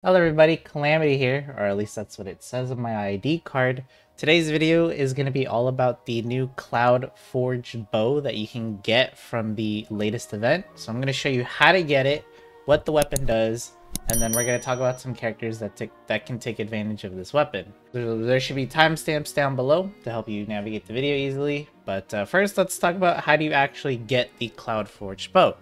Hello everybody, Calamity here, or at least that's what it says on my ID card. Today's video is going to be all about the new Cloudforged bow that you can get from the latest event. So I'm going to show you how to get it, what the weapon does, and then we're going to talk about some characters that can take advantage of this weapon. There should be timestamps down below to help you navigate the video easily, but first let's talk about how do you actually get the Cloudforged bow.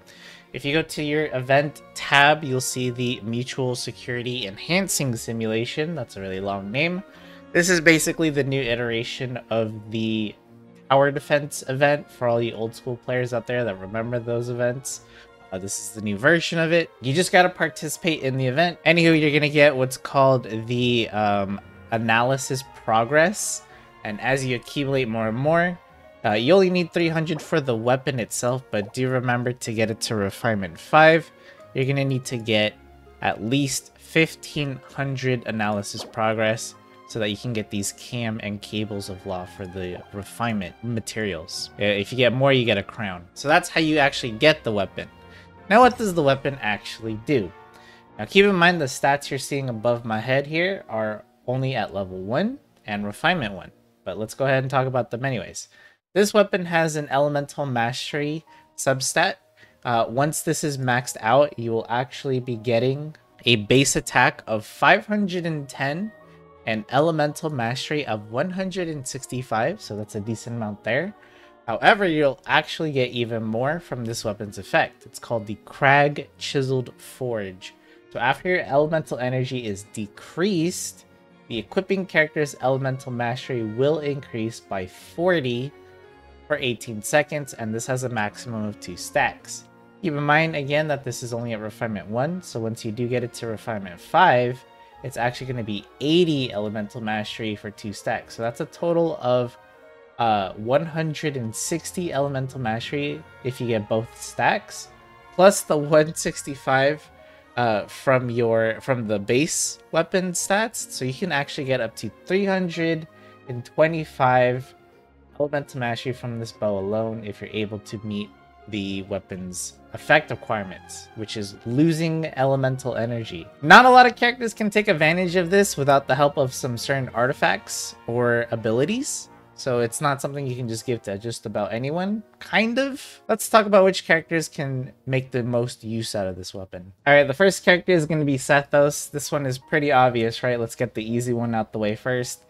If you go to your event tab, you'll see the Mutual Security Enhancing Simulation. That's a really long name. This is basically the new iteration of the Tower Defense event for all you old school players out there that remember those events. This is the new version of it. You just got to participate in the event. Anywho, you're going to get what's called the Analysis Progress. And as you accumulate more and more, you only need 300 for the weapon itself, but do remember to get it to Refinement 5. You're going to need to get at least 1500 Analysis Progress so that you can get these cam and cables of law for the refinement materials. If you get more, you get a crown. So that's how you actually get the weapon. Now, what does the weapon actually do? Now, keep in mind the stats you're seeing above my head here are only at level 1 and Refinement 1. But let's go ahead and talk about them anyways. This weapon has an Elemental Mastery substat. Once this is maxed out, you will actually be getting a base attack of 510 and Elemental Mastery of 165, so that's a decent amount there. However, you'll actually get even more from this weapon's effect. It's called the Crag Chiseled Forge. So after your elemental energy is decreased, the equipping character's Elemental Mastery will increase by 40 for 18 seconds, and this has a maximum of 2 stacks. Keep in mind again that this is only at Refinement 1, so once you do get it to Refinement 5, it's actually going to be 80 Elemental Mastery for 2 stacks. So that's a total of 160 Elemental Mastery if you get both stacks, plus the 165 from the base weapon stats, so you can actually get up to 325 Elemental Mastery from this bow alone if you're able to meet the weapon's effect requirements, which is losing elemental energy. Not a lot of characters can take advantage of this without the help of some certain artifacts or abilities, so it's not something you can just give to just about anyone, kind of. Let's talk about which characters can make the most use out of this weapon. Alright, the first character is going to be Sethos. This one is pretty obvious, right? Let's get the easy one out the way first.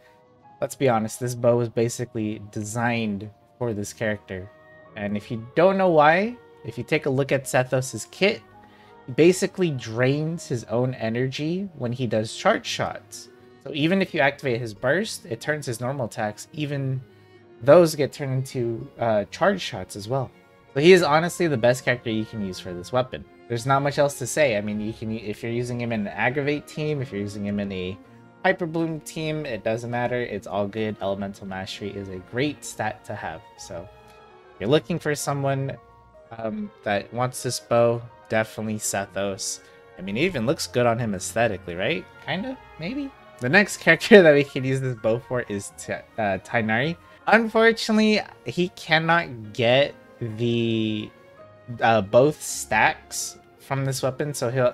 Let's be honest, this bow is basically designed for this character. And if you don't know why, if you take a look at Sethos' kit, he basically drains his own energy when he does charge shots. So even if you activate his burst, it turns his normal attacks. Even those get turned into charge shots as well. So he is honestly the best character you can use for this weapon. There's not much else to say. I mean, you can, if you're using him in an aggravate team, if you're using him in a Hyper Bloom team, it doesn't matter, it's all good. Elemental Mastery is a great stat to have. So if you're looking for someone that wants this bow, definitely Sethos. I mean, it even looks good on him aesthetically, right? Kinda, maybe. The next character that we can use this bow for is Tighnari. Unfortunately, he cannot get the both stacks from this weapon, so he'll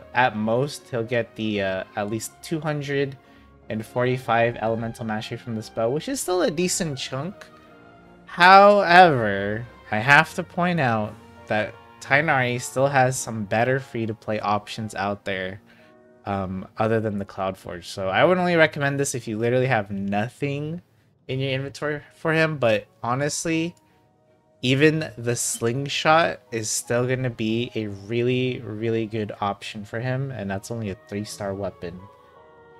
get the at least 245 Elemental Mastery from this bow, which is still a decent chunk. However, I have to point out that Tighnari still has some better free-to-play options out there other than the Cloudforged. So I would only recommend this if you literally have nothing in your inventory for him, but honestly, even the slingshot is still going to be a really, really good option for him, and that's only a 3-star weapon.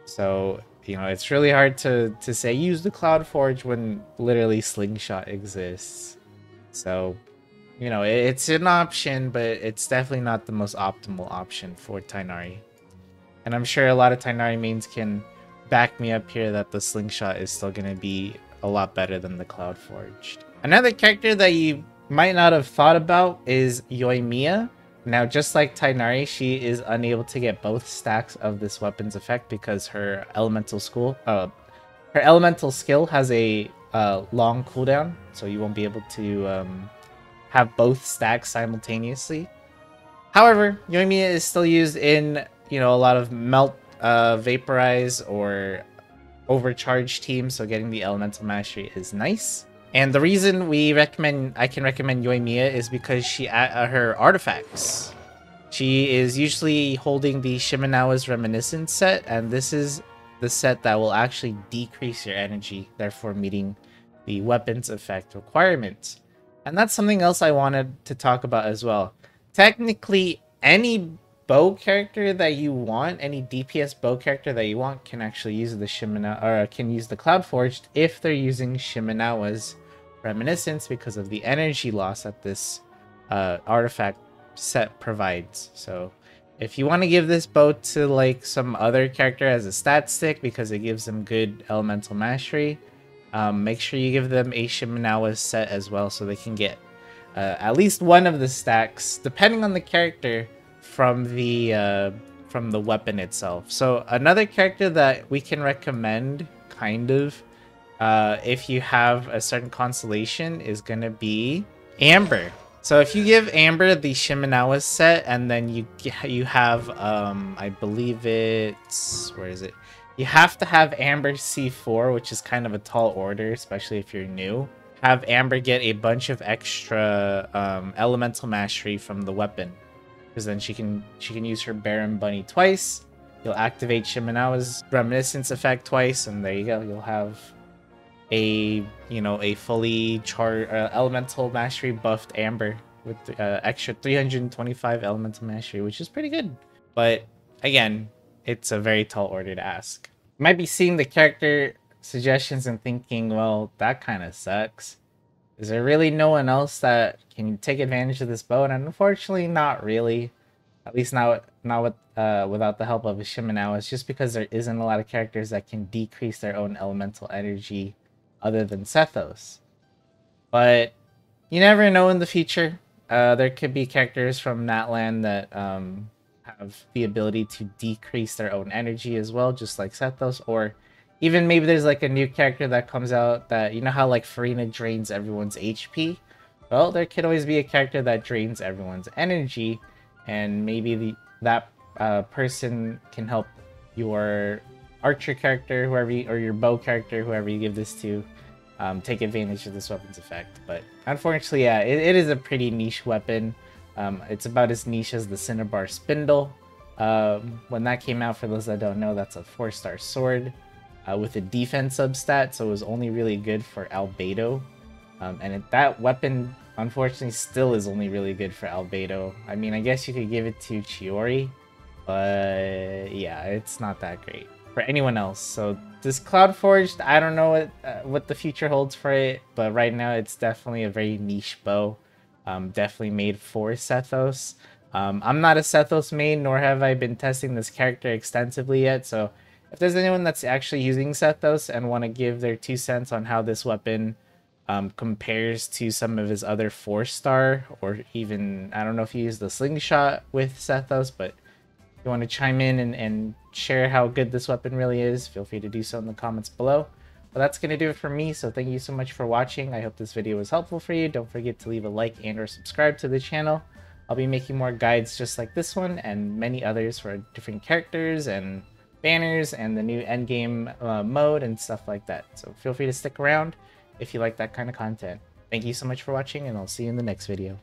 So, you know, it's really hard to say use the Cloudforge when literally slingshot exists. So, you know, it's an option, but it's definitely not the most optimal option for Tighnari. And I'm sure a lot of Tighnari mains can back me up here that the slingshot is still going to be a lot better than the Cloudforged. Another character that you might not have thought about is Yoimiya. Now, just like Tighnari, she is unable to get both stacks of this weapon's effect because her elemental skill has a long cooldown, so you won't be able to have both stacks simultaneously. However, Yoimiya is still used in, you know, a lot of melt vaporize or overcharge team, so getting the elemental mastery is nice. And the reason I can recommend Yoimiya is because her artifacts. She is usually holding the Shimenawa's Reminiscence set, and this is the set that will actually decrease your energy, therefore meeting the weapons effect requirements. And that's something else I wanted to talk about as well. Technically, any bow character that you want, any DPS bow character that you want, can actually use the can use the Cloudforged if they're using Shimenawa's Reminiscence because of the energy loss that this artifact set provides. So if you want to give this bow to like some other character as a stat stick because it gives them good elemental mastery, make sure you give them a Shimenawa set as well so they can get at least one of the stacks, depending on the character, from the weapon itself. So another character that we can recommend, kind of, if you have a certain constellation, is gonna be Amber. So if you give Amber the Shimenawa set, and then you have I believe it's, where is it? You have to have Amber C4, which is kind of a tall order, especially if you're new. Have Amber get a bunch of extra elemental mastery from the weapon, because then she can use her Baron Bunny twice. You'll activate Shimenawa's Reminiscence effect twice, and there you go. You'll have a fully elemental mastery buffed Amber with extra 325 elemental mastery, which is pretty good. But again, it's a very tall order to ask. You might be seeing the character suggestions and thinking, well, that kind of sucks. Is there really no one else that can take advantage of this bow? And unfortunately, not really. At least not without the help of a Shimenawa. It's just because there isn't a lot of characters that can decrease their own elemental energy other than Sethos. But you never know in the future. There could be characters from Natlan that have the ability to decrease their own energy as well, just like Sethos. Or even maybe there's like a new character that comes out that, you know how like Farina drains everyone's HP? Well, there could always be a character that drains everyone's energy, and maybe that person can help your archer character, or your bow character, whoever you give this to, take advantage of this weapon's effect. But unfortunately, yeah, it is a pretty niche weapon. It's about as niche as the Cinnabar Spindle. When that came out, for those that don't know, that's a 4-star sword with a defense substat, so it was only really good for Albedo. That weapon, unfortunately, still is only really good for Albedo. I mean, I guess you could give it to Chiori, but yeah, it's not that great for anyone else. So this Cloudforged, I don't know what the future holds for it, but right now it's definitely a very niche bow. Definitely made for Sethos. I'm not a Sethos main, nor have I been testing this character extensively yet, so if there's anyone that's actually using Sethos and want to give their 2 cents on how this weapon compares to some of his other 4-star, or even, I don't know if you use the slingshot with Sethos, but if you want to chime in and share how good this weapon really is, feel free to do so in the comments below. But that's going to do it for me, so thank you so much for watching. I hope this video was helpful for you. Don't forget to leave a like and or subscribe to the channel. I'll be making more guides just like this one and many others for different characters and banners and the new endgame mode and stuff like that. So feel free to stick around if you like that kind of content. Thank you so much for watching, and I'll see you in the next video.